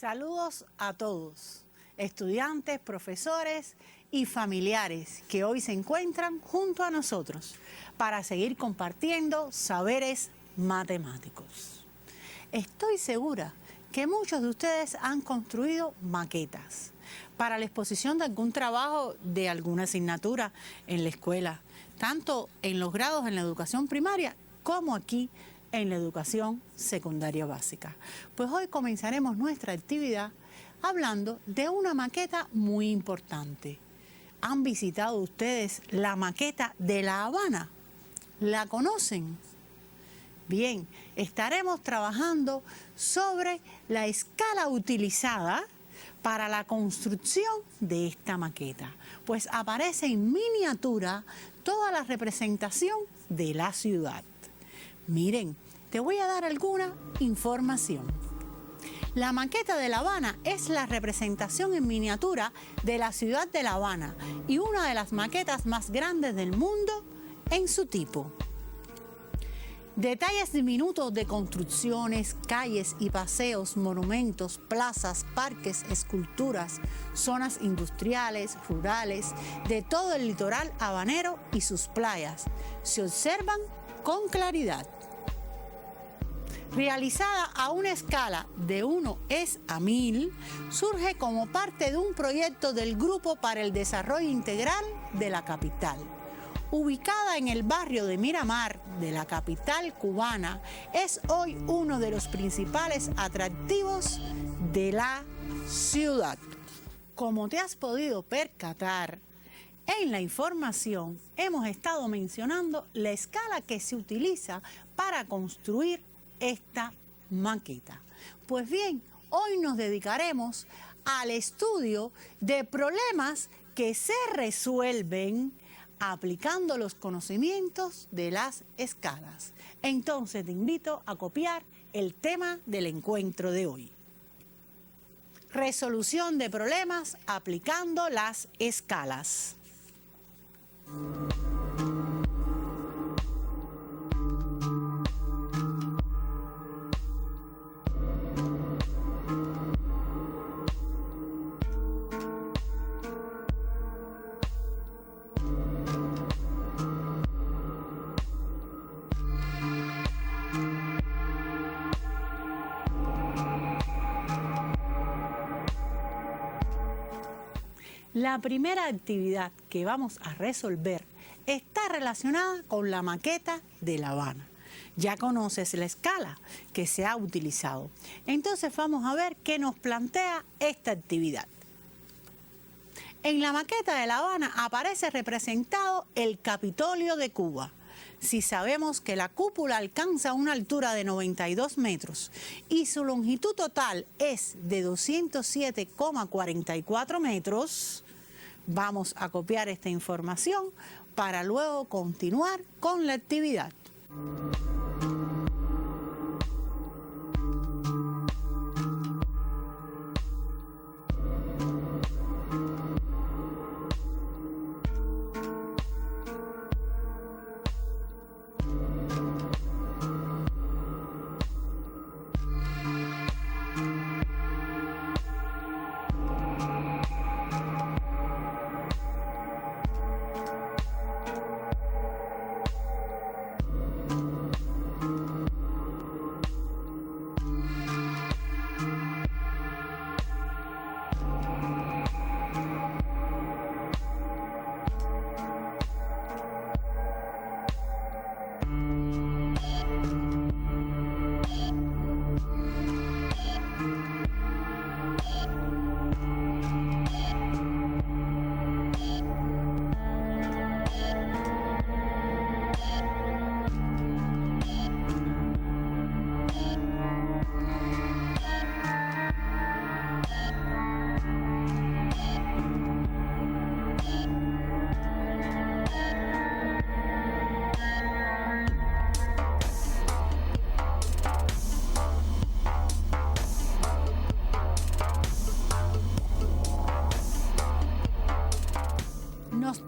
Saludos a todos, estudiantes, profesores y familiares que hoy se encuentran junto a nosotros para seguir compartiendo saberes matemáticos. Estoy segura que muchos de ustedes han construido maquetas para la exposición de algún trabajo de alguna asignatura en la escuela, tanto en los grados en la educación primaria como aquí en la educación secundaria básica. Pues hoy comenzaremos nuestra actividad hablando de una maqueta muy importante. ¿Han visitado ustedes la maqueta de La Habana? ¿La conocen? Bien, estaremos trabajando sobre la escala utilizada para la construcción de esta maqueta, pues aparece en miniatura toda la representación de la ciudad. Miren, te voy a dar alguna información. La maqueta de La Habana es la representación en miniatura de la ciudad de La Habana y una de las maquetas más grandes del mundo en su tipo. Detalles diminutos de construcciones, calles y paseos, monumentos, plazas, parques, esculturas, zonas industriales, rurales, de todo el litoral habanero y sus playas se observan con claridad. Realizada a una escala de 1:1000, surge como parte de un proyecto del Grupo para el Desarrollo Integral de la capital. Ubicada en el barrio de Miramar de la capital cubana, es hoy uno de los principales atractivos de la ciudad. Como te has podido percatar, en la información hemos estado mencionando la escala que se utiliza para construir esta maqueta. Pues bien, hoy nos dedicaremos al estudio de problemas que se resuelven aplicando los conocimientos de las escalas. Entonces te invito a copiar el tema del encuentro de hoy. Resolución de problemas aplicando las escalas. La primera actividad que vamos a resolver está relacionada con la maqueta de La Habana. Ya conoces la escala que se ha utilizado. Entonces vamos a ver qué nos plantea esta actividad. En la maqueta de La Habana aparece representado el Capitolio de Cuba. Si sabemos que la cúpula alcanza una altura de 92 metros y su longitud total es de 207,44 metros, vamos a copiar esta información para luego continuar con la actividad.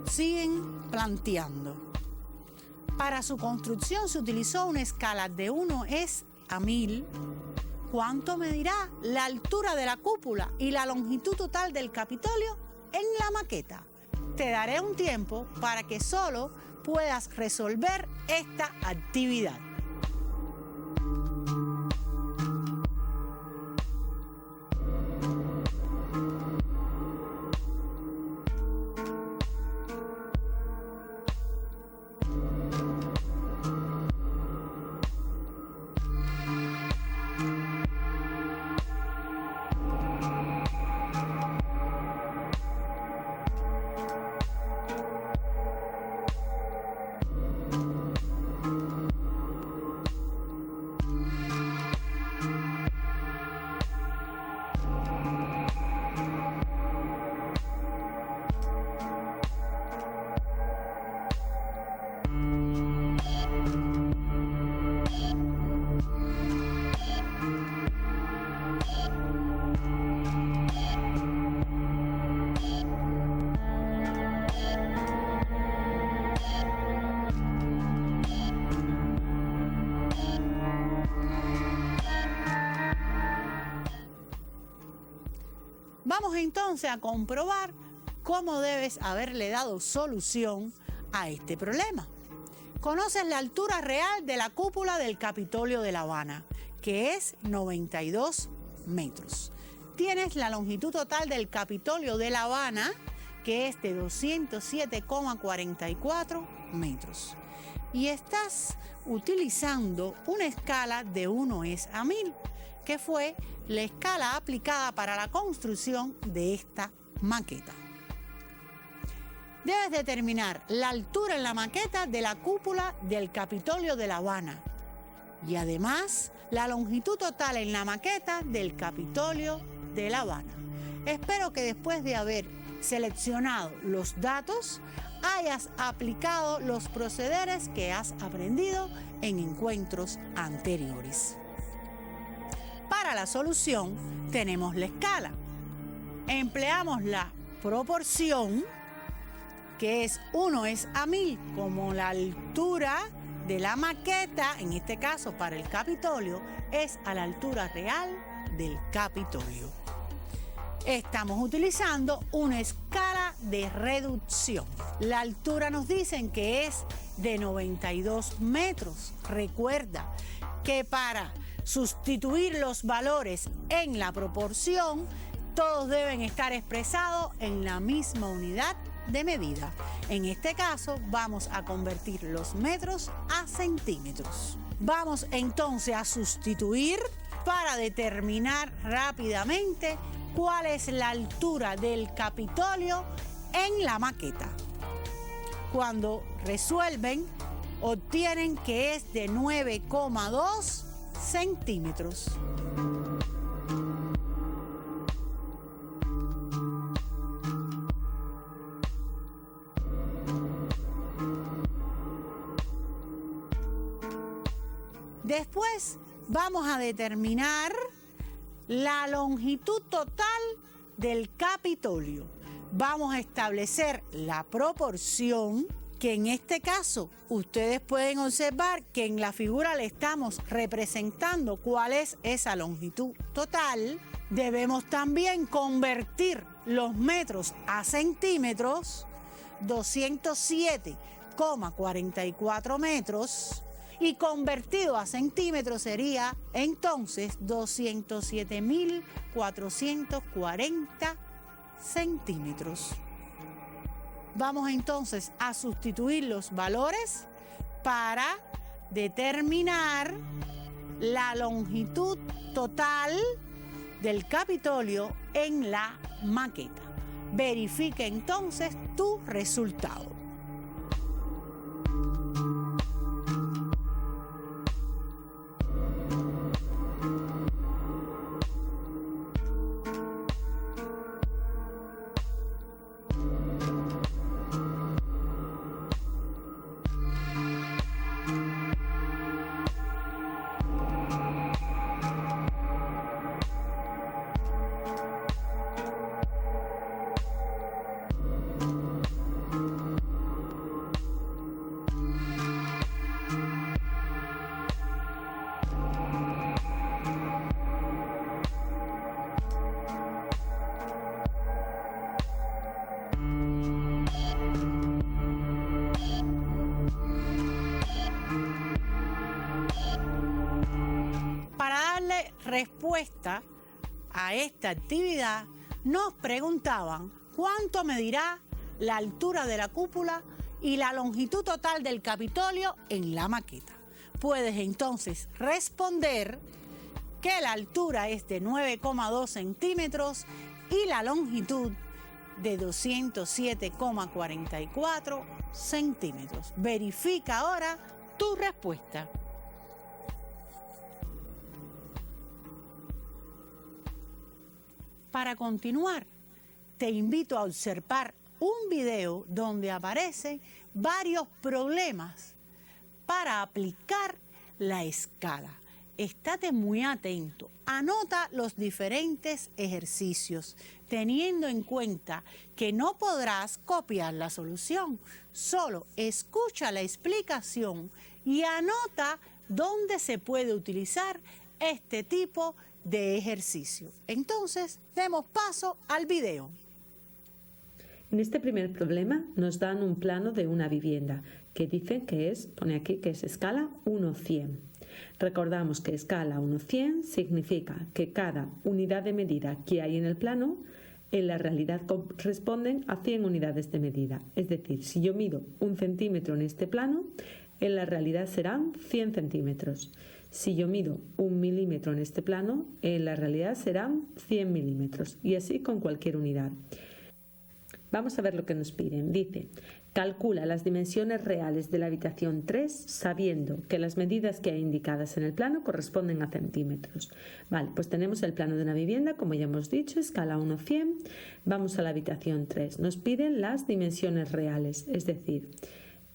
Siguen planteando. Para su construcción se utilizó una escala de 1:1000 ¿cuánto medirá la altura de la cúpula y la longitud total del Capitolio en la maqueta? Te daré un tiempo para que solo puedas resolver esta actividad. Vamos entonces a comprobar cómo debes haberle dado solución a este problema. Conoces la altura real de la cúpula del Capitolio de La Habana, que es 92 metros. Tienes la longitud total del Capitolio de La Habana, que es de 207,44 metros. Y estás utilizando una escala de 1:1000, que fue la escala aplicada para la construcción de esta maqueta. Debes determinar la altura en la maqueta de la cúpula del Capitolio de La Habana y además la longitud total en la maqueta del Capitolio de La Habana. Espero que después de haber seleccionado los datos hayas aplicado los procederes que has aprendido en encuentros anteriores. Para la solución tenemos la escala. Empleamos la proporción, que es 1:1000, como la altura de la maqueta, en este caso para el Capitolio, es a la altura real del Capitolio. Estamos utilizando una escala de reducción. La altura nos dicen que es de 92 metros. Recuerda que para sustituir los valores en la proporción, todos deben estar expresados en la misma unidad de medida. En este caso, vamos a convertir los metros a centímetros. Vamos entonces a sustituir para determinar rápidamente cuál es la altura del Capitolio en la maqueta. Cuando resuelven, obtienen que es de 9,2 centímetros. Después vamos a determinar la longitud total del Capitolio. Vamos a establecer la proporción, que en este caso ustedes pueden observar que en la figura le estamos representando cuál es esa longitud total. Debemos también convertir los metros a centímetros, 207,44 metros, y convertido a centímetros sería entonces 207.440 centímetros. Vamos entonces a sustituir los valores para determinar la longitud total del Capitolio en la maqueta. Verifica entonces tu resultado. respuesta a esta actividad nos preguntaban cuánto medirá la altura de la cúpula y la longitud total del Capitolio en la maqueta. Puedes entonces responder que la altura es de 9,2 centímetros y la longitud de 207,44 centímetros. Verifica ahora tu respuesta. Para continuar, te invito a observar un video donde aparecen varios problemas para aplicar la escala. Estate muy atento, anota los diferentes ejercicios, teniendo en cuenta que no podrás copiar la solución, solo escucha la explicación y anota dónde se puede utilizar este tipo de ejercicio. Entonces, demos paso al video. En este primer problema nos dan un plano de una vivienda que dicen que pone aquí que es escala 1:100. Recordamos que escala 1:100 significa que cada unidad de medida que hay en el plano en la realidad corresponden a 100 unidades de medida. Es decir, si yo mido 1 centímetro en este plano, en la realidad serán 100 centímetros. Si yo mido 1 milímetro en este plano, en la realidad serán 100 milímetros. Y así con cualquier unidad. Vamos a ver lo que nos piden. Dice, calcula las dimensiones reales de la habitación 3 sabiendo que las medidas que hay indicadas en el plano corresponden a centímetros. Vale, pues tenemos el plano de una vivienda, como ya hemos dicho, escala 1:100. Vamos a la habitación 3. Nos piden las dimensiones reales, es decir,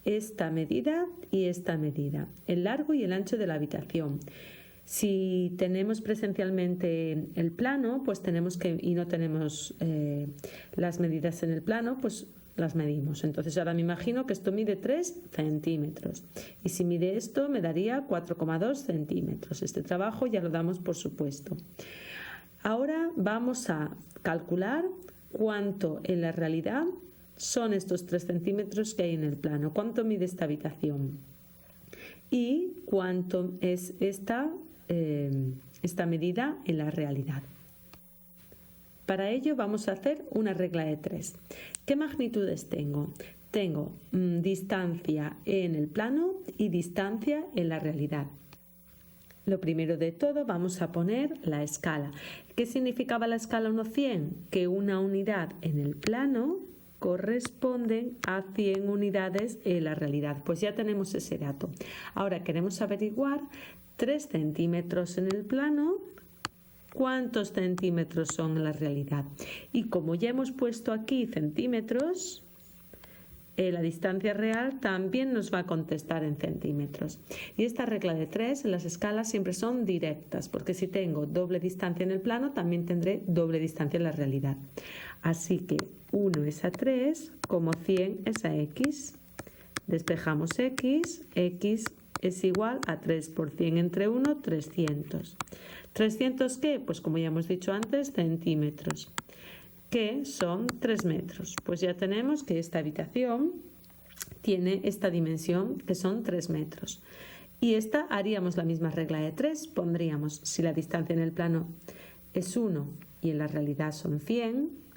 esta medida y esta medida, el largo y el ancho de la habitación. Si tenemos presencialmente el plano, pues y no tenemos las medidas en el plano, pues las medimos. Entonces ahora me imagino que esto mide 3 centímetros y si mide esto me daría 4,2 centímetros. Este trabajo ya lo damos por supuesto. Ahora vamos a calcular cuánto en la realidad son estos 3 centímetros que hay en el plano. ¿Cuánto mide esta habitación? Y cuánto es esta medida en la realidad. Para ello vamos a hacer una regla de 3. ¿Qué magnitudes tengo? Tengo distancia en el plano y distancia en la realidad. Lo primero de todo vamos a poner la escala. ¿Qué significaba la escala 1:100? Que una unidad en el plano corresponden a 100 unidades en la realidad. Pues ya tenemos ese dato. Ahora queremos averiguar 3 centímetros en el plano, ¿cuántos centímetros son en la realidad? Y como ya hemos puesto aquí centímetros, la distancia real también nos va a contestar en centímetros. Y esta regla de 3 en las escalas siempre son directas, porque si tengo doble distancia en el plano, también tendré doble distancia en la realidad. Así que 1 es a 3, como 100 es a x. Despejamos x, x es igual a 3 por 100 entre 1, 300. ¿300 qué? Pues como ya hemos dicho antes, centímetros, que son 3 metros. Pues ya tenemos que esta habitación tiene esta dimensión, que son 3 metros. Y esta haríamos la misma regla de 3. Pondríamos, si la distancia en el plano es 1 y en la realidad son 100,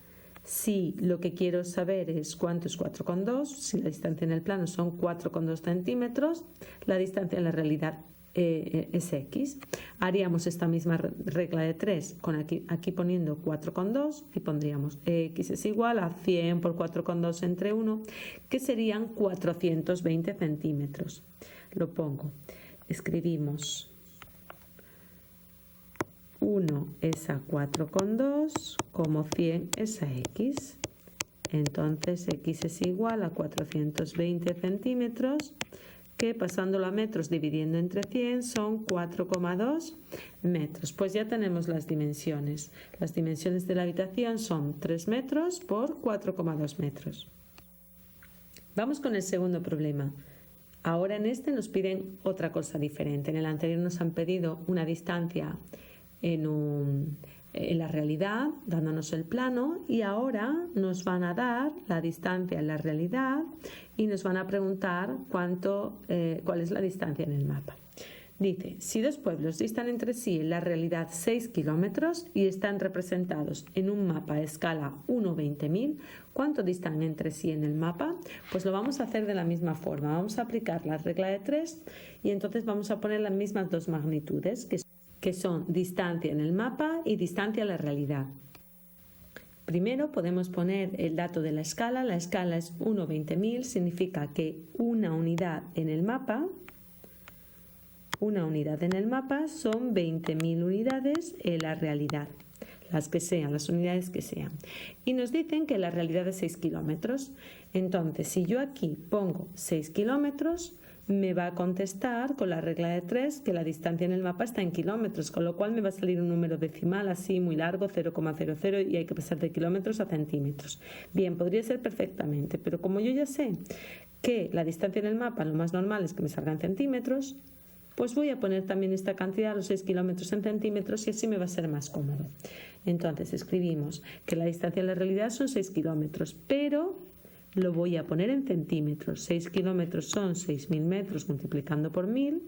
si lo que quiero saber es cuánto es 4,2, si la distancia en el plano son 4,2 centímetros, la distancia en la realidad es x. Haríamos esta misma regla de 3 con aquí poniendo 4,2 y pondríamos x es igual a 100 por 4,2 entre 1, que serían 420 centímetros. Lo pongo. Escribimos 1 es a 4,2 como 100 es a x. Entonces x es igual a 420 centímetros, que pasándolo a metros dividiendo entre 100 son 4,2 metros. Pues ya tenemos las dimensiones. Las dimensiones de la habitación son 3 metros por 4,2 metros. Vamos con el segundo problema. Ahora en este nos piden otra cosa diferente. En el anterior nos han pedido una distancia en la realidad, dándonos el plano, y ahora nos van a dar la distancia en la realidad y nos van a preguntar cuál es la distancia en el mapa. Dice, si dos pueblos distan entre sí en la realidad 6 kilómetros y están representados en un mapa a escala 1/20.000, ¿cuánto distan entre sí en el mapa? Pues lo vamos a hacer de la misma forma. Vamos a aplicar la regla de 3 y entonces vamos a poner las mismas dos magnitudes, que son distancia en el mapa y distancia a la realidad. Primero podemos poner el dato de la escala. La escala es 1/20.000, significa que una unidad en el mapa son 20.000 unidades en la realidad, las que sean, las unidades que sean. Y nos dicen que la realidad es 6 kilómetros. Entonces, si yo aquí pongo 6 kilómetros, me va a contestar con la regla de 3 que la distancia en el mapa está en kilómetros, con lo cual me va a salir un número decimal así muy largo, 0,00, y hay que pasar de kilómetros a centímetros. Bien, podría ser perfectamente, pero como yo ya sé que la distancia en el mapa lo más normal es que me salga en centímetros, pues voy a poner también esta cantidad, los 6 kilómetros, en centímetros, y así me va a ser más cómodo. Entonces escribimos que la distancia en la realidad son 6 kilómetros, pero lo voy a poner en centímetros. 6 kilómetros son 6.000 metros multiplicando por 1.000,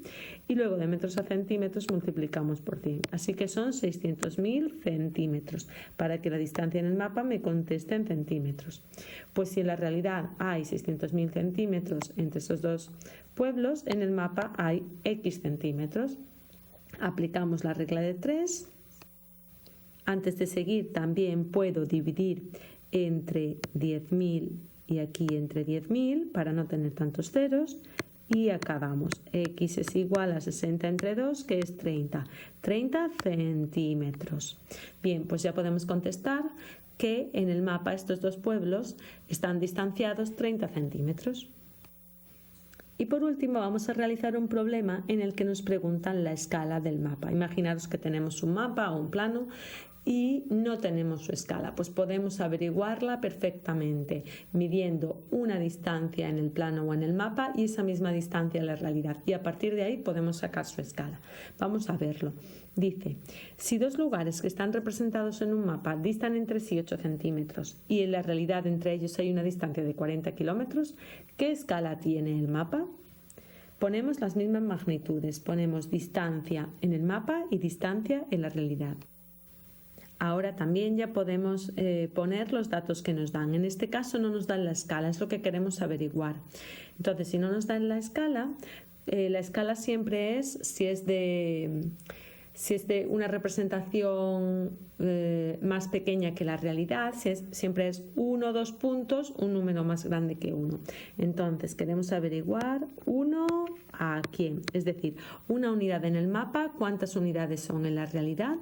y luego de metros a centímetros multiplicamos por 100. Así que son 600.000 centímetros, para que la distancia en el mapa me conteste en centímetros. Pues si en la realidad hay 600.000 centímetros entre esos dos pueblos, en el mapa hay X centímetros. Aplicamos la regla de 3. Antes de seguir, también puedo dividir entre 10.000 y aquí entre 10.000 para no tener tantos ceros, y acabamos. X es igual a 60 entre 2, que es 30 centímetros. Bien, pues ya podemos contestar que en el mapa estos dos pueblos están distanciados 30 centímetros. Y por último vamos a realizar un problema en el que nos preguntan la escala del mapa. Imaginaros que tenemos un mapa o un plano y no tenemos su escala, pues podemos averiguarla perfectamente midiendo una distancia en el plano o en el mapa y esa misma distancia en la realidad, y a partir de ahí podemos sacar su escala. Vamos a verlo. Dice, si dos lugares que están representados en un mapa distan entre sí 8 centímetros y en la realidad entre ellos hay una distancia de 40 kilómetros, ¿qué escala tiene el mapa? Ponemos las mismas magnitudes, ponemos distancia en el mapa y distancia en la realidad. Ahora también ya podemos poner los datos que nos dan. En este caso no nos dan la escala, es lo que queremos averiguar. Entonces, si no nos dan la escala siempre es, si es de una representación más pequeña que la realidad, siempre es 1 o 2 puntos, un número más grande que 1. Entonces queremos averiguar 1 a quién, es decir, una unidad en el mapa, ¿cuántas unidades son en la realidad?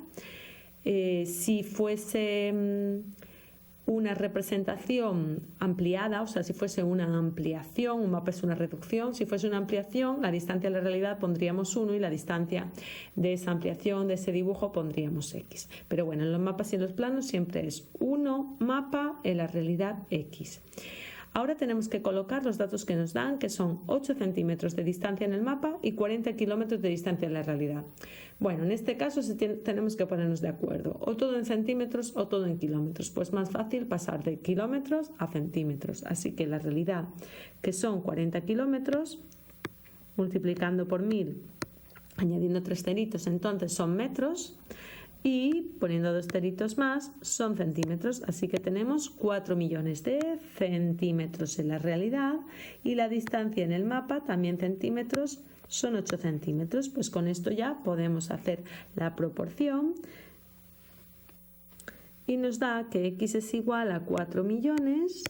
Si fuese una representación ampliada, o sea, si fuese una ampliación, un mapa es una reducción, si fuese una ampliación, la distancia a la realidad pondríamos 1 y la distancia de esa ampliación, de ese dibujo, pondríamos X. Pero bueno, en los mapas y en los planos siempre es 1 mapa, en la realidad X. Ahora tenemos que colocar los datos que nos dan, que son 8 centímetros de distancia en el mapa y 40 kilómetros de distancia en la realidad. Bueno, en este caso tenemos que ponernos de acuerdo, o todo en centímetros o todo en kilómetros. Pues más fácil pasar de kilómetros a centímetros. Así que la realidad, que son 40 kilómetros, multiplicando por 1.000, añadiendo 3 ceritos, entonces son metros. Y poniendo 2 ceritos más son centímetros, así que tenemos 4 millones de centímetros en la realidad, y la distancia en el mapa, también centímetros, son 8 centímetros. Pues con esto ya podemos hacer la proporción y nos da que X es igual a 4 millones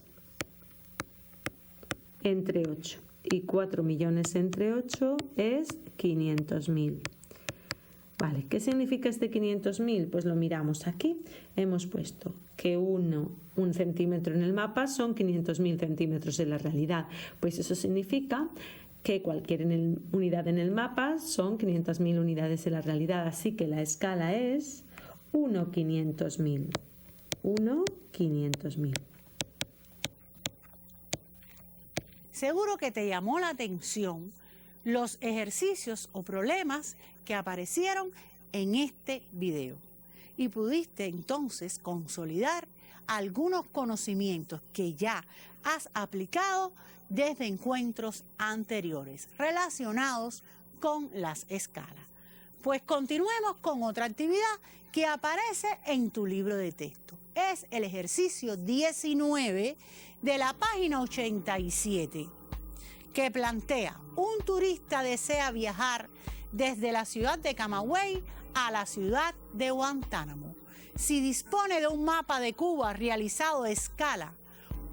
entre 8, y 4 millones entre 8 es 500.000. Vale, ¿qué significa este 500.000? Pues lo miramos aquí. Hemos puesto que un centímetro en el mapa son 500.000 centímetros en la realidad. Pues eso significa que cualquier unidad en el mapa son 500.000 unidades en la realidad. Así que la escala es 1/500.000. 1/500.000. Seguro que te llamó la atención los ejercicios o problemas que aparecieron en este video y pudiste entonces consolidar algunos conocimientos que ya has aplicado desde encuentros anteriores relacionados con las escalas. Pues continuemos con otra actividad que aparece en tu libro de texto. Es el ejercicio 19 de la página 87, que plantea: un turista desea viajar desde la ciudad de Camagüey a la ciudad de Guantánamo. Si dispone de un mapa de Cuba realizado a escala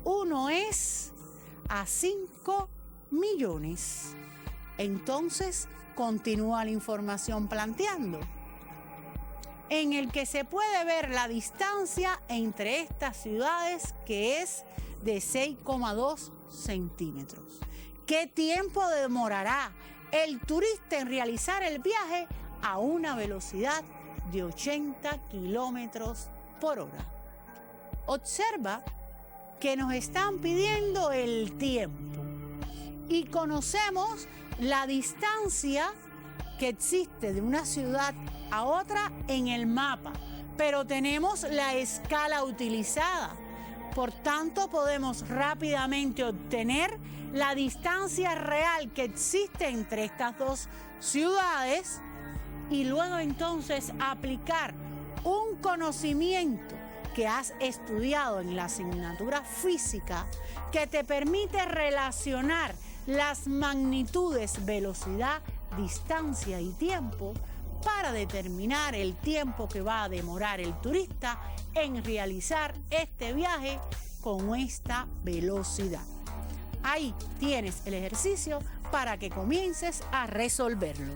1:5 millones. Entonces, continúa la información planteando, en el que se puede ver la distancia entre estas ciudades, que es de 6,2 centímetros. ¿Qué tiempo demorará el turista en realizar el viaje a una velocidad de 80 kilómetros por hora? Observa que nos están pidiendo el tiempo y conocemos la distancia que existe de una ciudad a otra en el mapa, pero tenemos la escala utilizada. Por tanto, podemos rápidamente obtener la distancia real que existe entre estas dos ciudades y luego entonces aplicar un conocimiento que has estudiado en la asignatura física, que te permite relacionar las magnitudes velocidad, distancia y tiempo para determinar el tiempo que va a demorar el turista en realizar este viaje con esta velocidad. Ahí tienes el ejercicio para que comiences a resolverlo.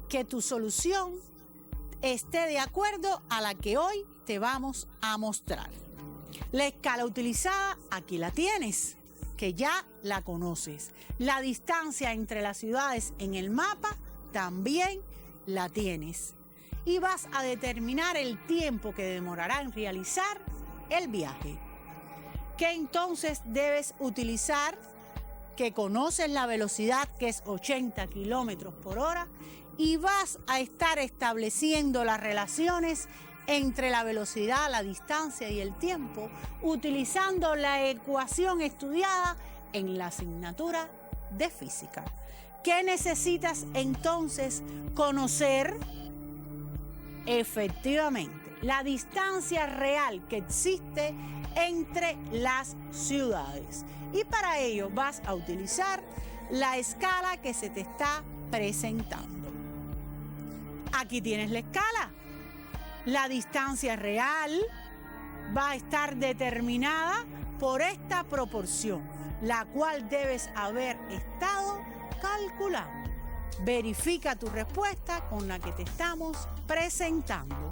Que tu solución esté de acuerdo a la que hoy te vamos a mostrar. La escala utilizada, aquí la tienes, que ya la conoces. La distancia entre las ciudades en el mapa también la tienes. Y vas a determinar el tiempo que demorará en realizar el viaje. ¿Qué entonces debes utilizar? Que conoces la velocidad, que es 80 kilómetros por hora, y vas a estar estableciendo las relaciones entre la velocidad, la distancia y el tiempo, utilizando la ecuación estudiada en la asignatura de física. ¿Qué necesitas entonces conocer? Efectivamente, la distancia real que existe entre las ciudades. Y para ello vas a utilizar la escala que se te está presentando. Aquí tienes la escala. La distancia real va a estar determinada por esta proporción, la cual debes haber estado calculando. Verifica tu respuesta con la que te estamos presentando.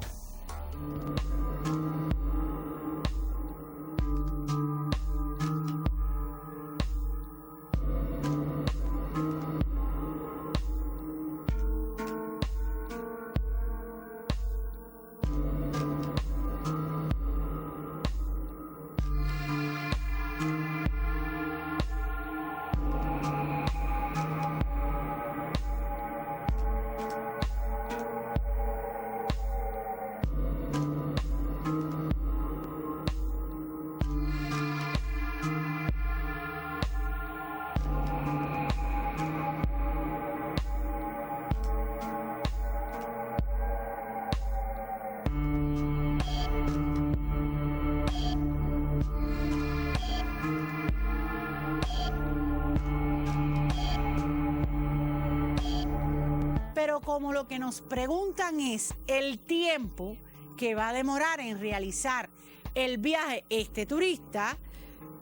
Pero como lo que nos preguntan es el tiempo que va a demorar en realizar el viaje este turista,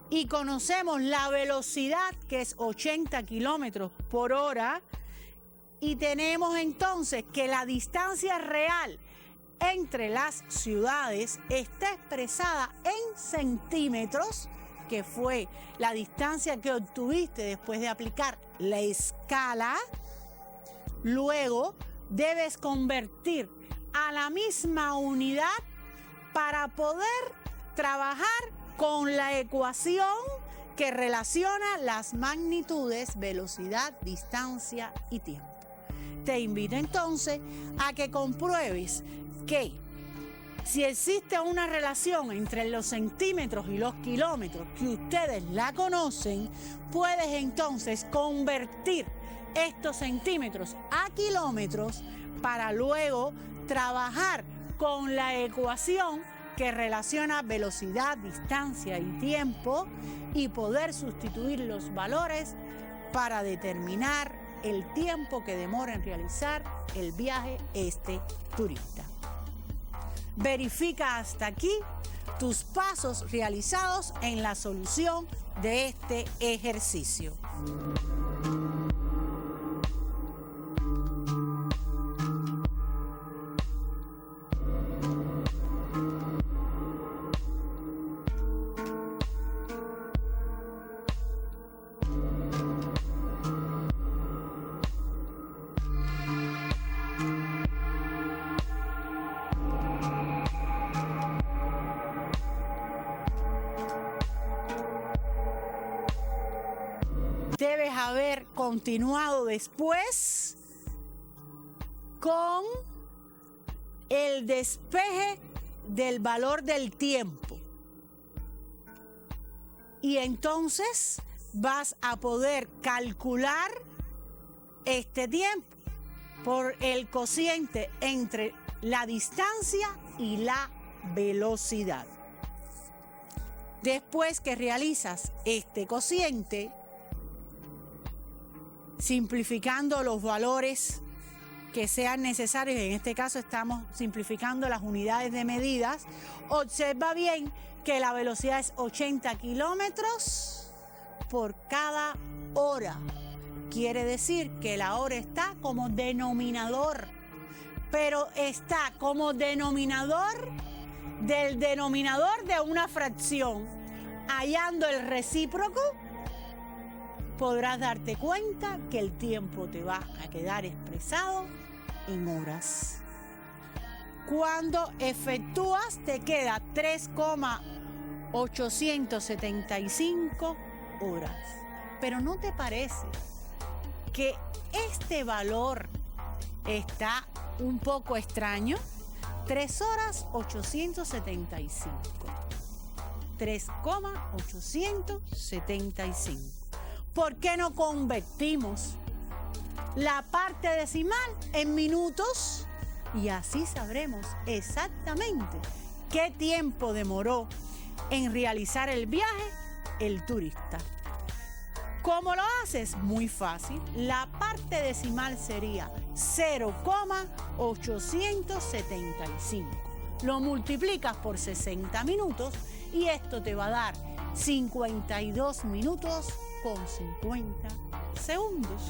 y conocemos la velocidad, que es 80 kilómetros por hora, y tenemos entonces que la distancia real entre las ciudades está expresada en centímetros, que fue la distancia que obtuviste después de aplicar la escala. Luego debes convertir a la misma unidad para poder trabajar con la ecuación que relaciona las magnitudes, velocidad, distancia y tiempo. Te invito entonces a que compruebes que si existe una relación entre los centímetros y los kilómetros, que ustedes la conocen, puedes entonces convertir estos centímetros a kilómetros para luego trabajar con la ecuación que relaciona velocidad, distancia y tiempo y poder sustituir los valores para determinar el tiempo que demora en realizar el viaje este turista. Verifica hasta aquí tus pasos realizados en la solución de este ejercicio. Debes haber continuado después con el despeje del valor del tiempo. Y entonces vas a poder calcular este tiempo por el cociente entre la distancia y la velocidad. Después que realizas este cociente, simplificando los valores que sean necesarios, en este caso estamos simplificando las unidades de medidas, observa bien que la velocidad es 80 kilómetros por cada hora. Quiere decir que la hora está como denominador, pero está como denominador del denominador de una fracción. Hallando el recíproco, podrás darte cuenta que el tiempo te va a quedar expresado en horas. Cuando efectúas, te queda 3,875 horas. Pero ¿no te parece que este valor está un poco extraño? 3 horas 875. 3,875. ¿Por qué no convertimos la parte decimal en minutos? Y así sabremos exactamente qué tiempo demoró en realizar el viaje el turista. ¿Cómo lo haces? Muy fácil. La parte decimal sería 0,875. Lo multiplicas por 60 minutos y esto te va a dar 52 minutos con 50 segundos.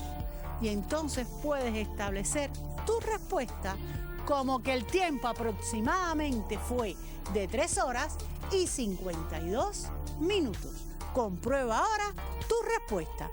Y entonces puedes establecer tu respuesta como que el tiempo aproximadamente fue de 3 horas y 52 minutos. Comprueba ahora tu respuesta.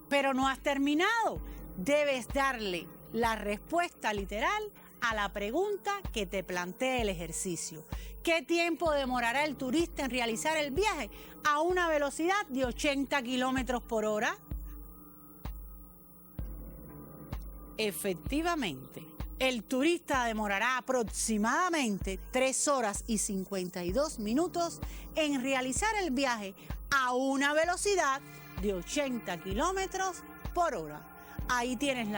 Pero no has terminado. Debes darle la respuesta literal a la pregunta que te plantea el ejercicio. ¿Qué tiempo demorará el turista en realizar el viaje a una velocidad de 80 kilómetros por hora? Efectivamente, el turista demorará aproximadamente 3 horas y 52 minutos en realizar el viaje a una velocidad de 80 kilómetros por hora. Ahí tienes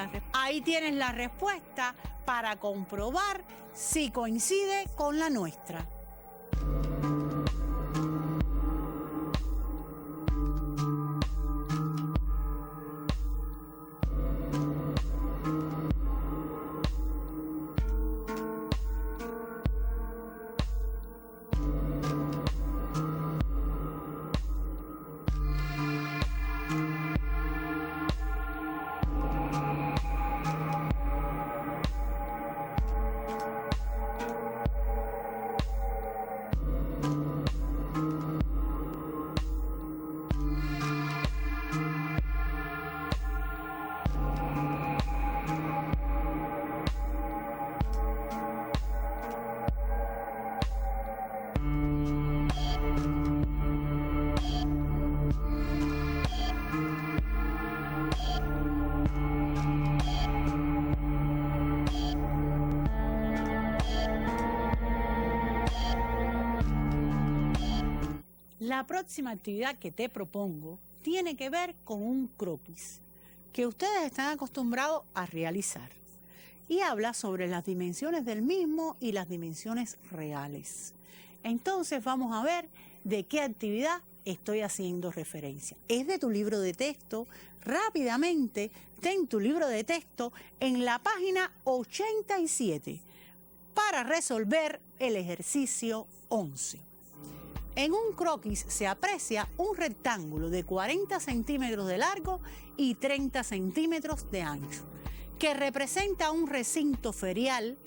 la respuesta para comprobar si coincide con la nuestra. La próxima actividad que te propongo tiene que ver con un croquis que ustedes están acostumbrados a realizar y habla sobre las dimensiones del mismo y las dimensiones reales. Entonces vamos a ver de qué actividad estoy haciendo referencia. Es de tu libro de texto. Rápidamente, ten tu libro de texto en la página 87 para resolver el ejercicio 11. En un croquis se aprecia un rectángulo de 40 centímetros de largo y 30 centímetros de ancho, que representa un recinto ferial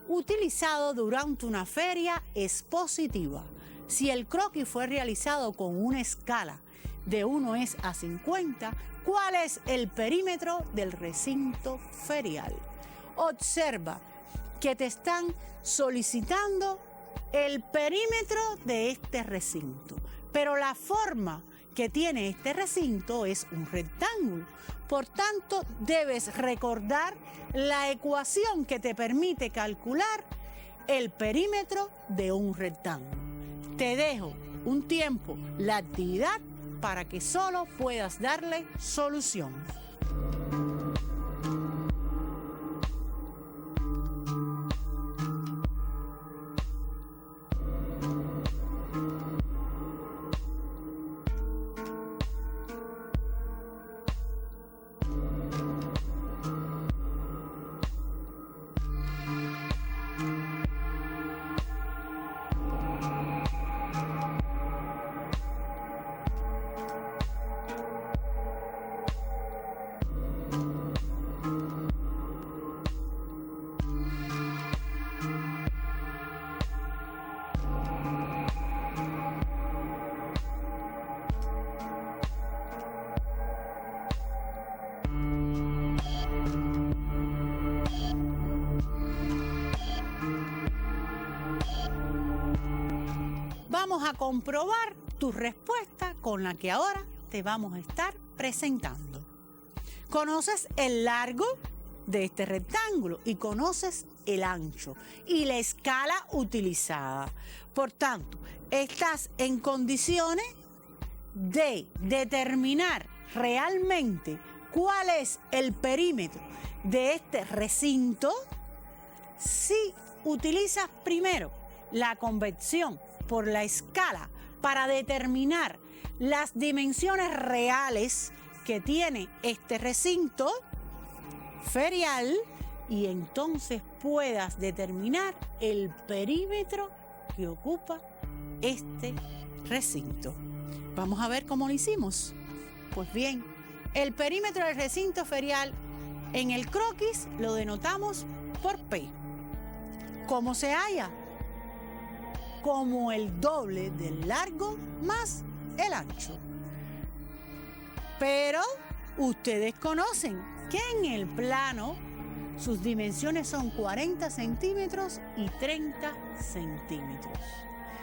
utilizado durante una feria expositiva. Si el croquis fue realizado con una escala de 1:50, ¿cuál es el perímetro del recinto ferial? Observa que te están solicitando el perímetro de este recinto, pero la forma que tiene este recinto es un rectángulo. Por tanto, debes recordar la ecuación que te permite calcular el perímetro de un rectángulo. Te dejo un tiempo la actividad para que solo puedas darle solución. Vamos a comprobar tu respuesta con la que ahora te vamos a estar presentando. Conoces el largo de este rectángulo y conoces el ancho y la escala utilizada. Por tanto, estás en condiciones de determinar realmente cuál es el perímetro de este recinto si utilizas primero la conversión por la escala para determinar las dimensiones reales que tiene este recinto ferial y entonces puedas determinar el perímetro que ocupa este recinto. Vamos a ver cómo lo hicimos. Pues bien, el perímetro del recinto ferial en el croquis lo denotamos por P. ¿Cómo se halla? Como el doble del largo más el ancho. Pero ustedes conocen que en el plano sus dimensiones son 40 centímetros y 30 centímetros.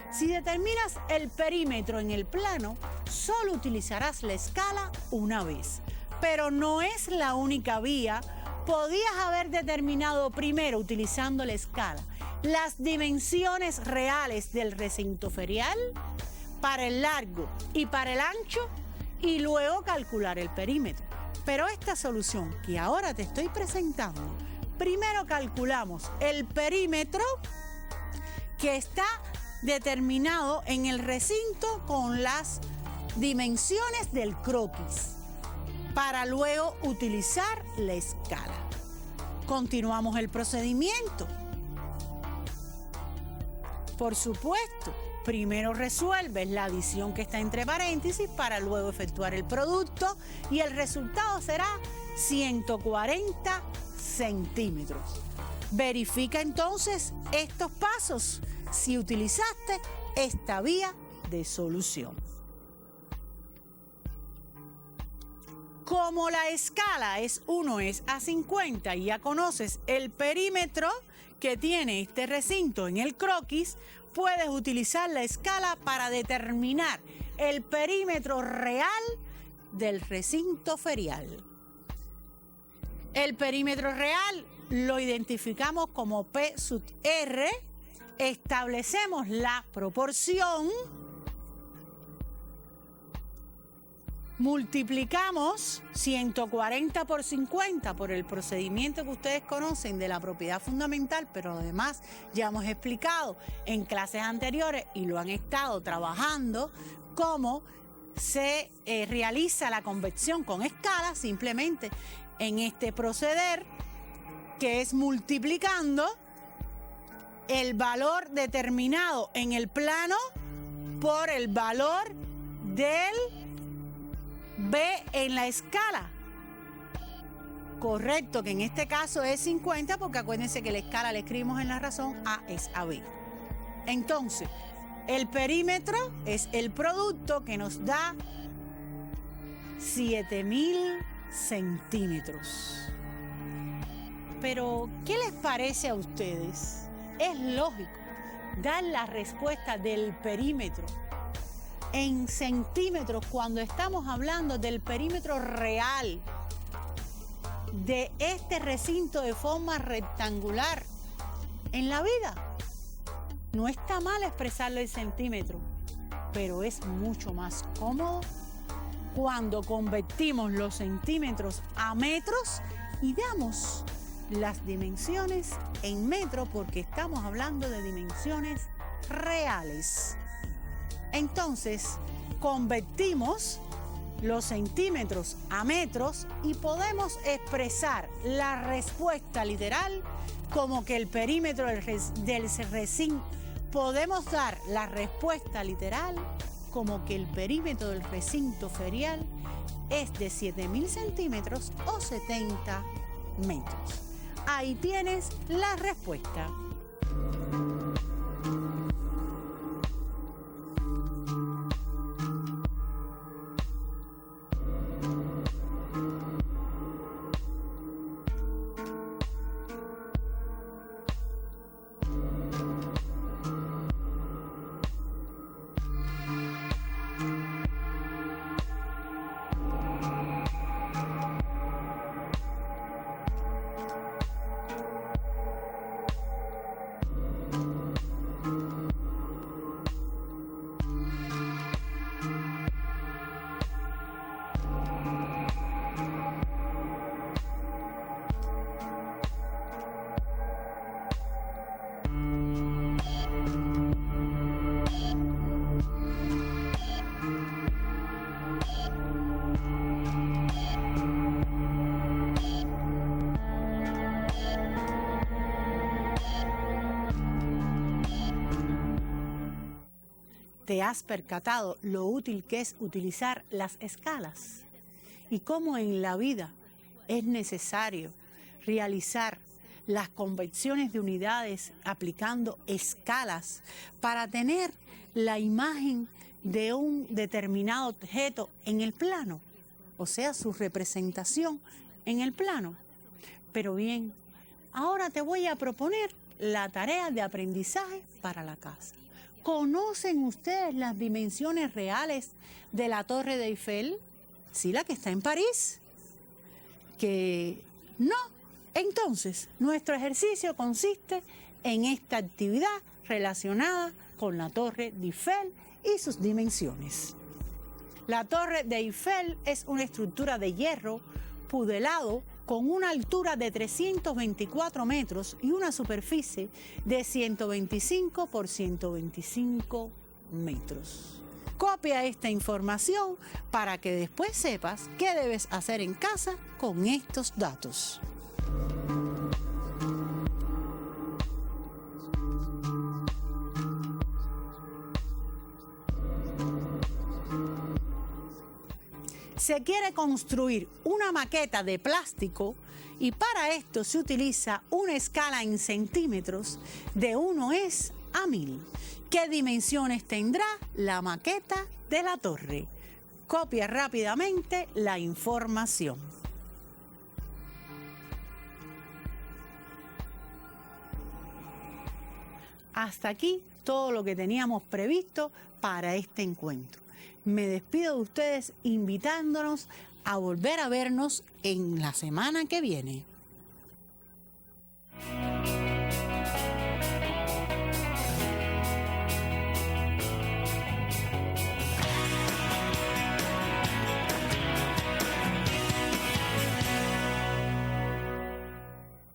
Si determinas el perímetro en el plano, solo utilizarás la escala una vez. Pero no es la única vía. Podías haber determinado primero, utilizando la escala, las dimensiones reales del recinto ferial para el largo y para el ancho y luego calcular el perímetro. Pero esta solución que ahora te estoy presentando, primero calculamos el perímetro que está determinado en el recinto con las dimensiones del croquis para luego utilizar la escala. Continuamos el procedimiento. Por supuesto, primero resuelves la adición que está entre paréntesis para luego efectuar el producto y el resultado será 140 centímetros. Verifica entonces estos pasos si utilizaste esta vía de solución. Como la escala es 1:50 y ya conoces el perímetro que tiene este recinto en el croquis, puedes utilizar la escala para determinar el perímetro real del recinto ferial. El perímetro real lo identificamos como P sub R, establecemos la proporción multiplicamos 140 por 50 por el procedimiento que ustedes conocen de la propiedad fundamental, pero además ya hemos explicado en clases anteriores y lo han estado trabajando, cómo se realiza la conversión con escala, simplemente en este proceder, que es multiplicando el valor determinado en el plano por el valor del B en la escala. Correcto, que en este caso es 50, porque acuérdense que la escala la escribimos en la razón, A es a B. Entonces, el perímetro es el producto que nos da 7000 centímetros. Pero, ¿qué les parece a ustedes? Es lógico dar la respuesta del perímetro en centímetros cuando estamos hablando del perímetro real de este recinto de forma rectangular en la vida. No está mal expresarlo en centímetros, pero es mucho más cómodo cuando convertimos los centímetros a metros y damos las dimensiones en metro, porque estamos hablando de dimensiones reales. Entonces, convertimos los centímetros a metros y podemos expresar la respuesta literal como que el perímetro del recinto. Podemos dar la respuesta literal como que el perímetro del recinto ferial es de 7000 centímetros o 70 metros. Ahí tienes la respuesta. ¿Te has percatado lo útil que es utilizar las escalas? Y cómo en la vida es necesario realizar las conversiones de unidades aplicando escalas para tener la imagen de un determinado objeto en el plano, o sea, su representación en el plano. Pero bien, ahora te voy a proponer la tarea de aprendizaje para la casa. ¿Conocen ustedes las dimensiones reales de la Torre de Eiffel? ¿Sí, la que está en París? ¿Que no? Entonces, nuestro ejercicio consiste en esta actividad relacionada con la Torre de Eiffel y sus dimensiones. La Torre de Eiffel es una estructura de hierro pudelado con una altura de 324 metros y una superficie de 125 por 125 metros. Copia esta información para que después sepas qué debes hacer en casa con estos datos. Se quiere construir una maqueta de plástico y para esto se utiliza una escala en centímetros de 1:1000. ¿Qué dimensiones tendrá la maqueta de la torre? Copia rápidamente la información. Hasta aquí todo lo que teníamos previsto para este encuentro. Me despido de ustedes invitándonos a volver a vernos en la semana que viene.